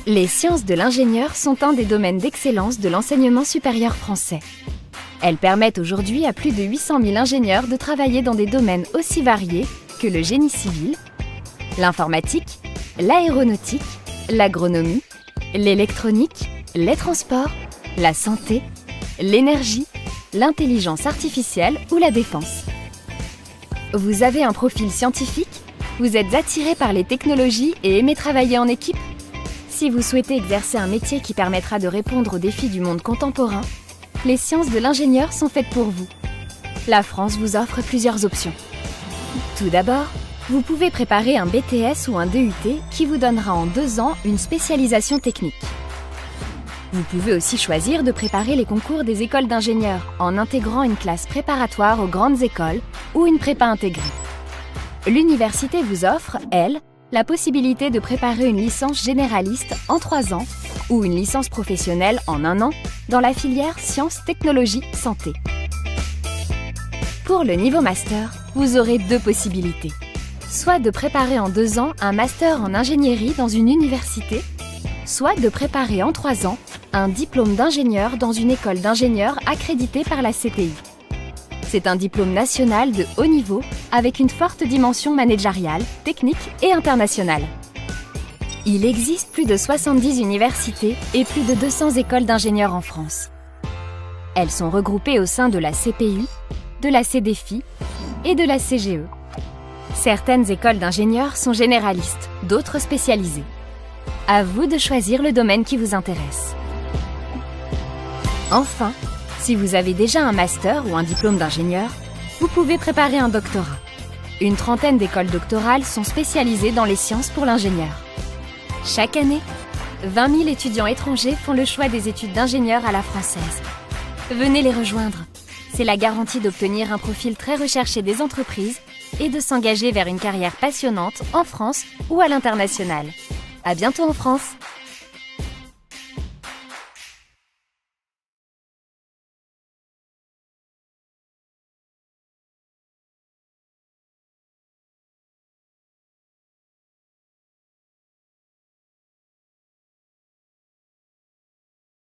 Les sciences de l'ingénieur sont un des domaines d'excellence de l'enseignement supérieur français. Elles permettent aujourd'hui à plus de 800 000 ingénieurs de travailler dans des domaines aussi variés que le génie civil, l'informatique, l'aéronautique, l'agronomie, l'électronique, les transports, la santé, l'énergie, l'intelligence artificielle ou la défense. Vous avez un profil scientifique? Vous êtes attiré par les technologies et aimez travailler en équipe? Si vous souhaitez exercer un métier qui permettra de répondre aux défis du monde contemporain, les sciences de l'ingénieur sont faites pour vous. La France vous offre plusieurs options. Tout d'abord, vous pouvez préparer un BTS ou un DUT qui vous donnera en 2 ans une spécialisation technique. Vous pouvez aussi choisir de préparer les concours des écoles d'ingénieurs en intégrant une classe préparatoire aux grandes écoles ou une prépa intégrée. L'université vous offre, elle, la possibilité de préparer une licence généraliste en 3 ans ou une licence professionnelle en 1 an dans la filière sciences, technologies, santé. Pour le niveau master, vous aurez 2 possibilités. Soit de préparer en 2 ans un master en ingénierie dans une université, soit de préparer en 3 ans un diplôme d'ingénieur dans une école d'ingénieurs accréditée par la CTI. C'est un diplôme national de haut niveau avec une forte dimension managériale, technique et internationale. Il existe plus de 70 universités et plus de 200 écoles d'ingénieurs en France. Elles sont regroupées au sein de la CPU, de la CDFI et de la CGE. Certaines écoles d'ingénieurs sont généralistes, d'autres spécialisées. À vous de choisir le domaine qui vous intéresse. Enfin, si vous avez déjà un master ou un diplôme d'ingénieur, vous pouvez préparer un doctorat. Une trentaine d'écoles doctorales sont spécialisées dans les sciences pour l'ingénieur. Chaque année, 20 000 étudiants étrangers font le choix des études d'ingénieur à la française. Venez les rejoindre. C'est la garantie d'obtenir un profil très recherché des entreprises et de s'engager vers une carrière passionnante en France ou à l'international. À bientôt en France!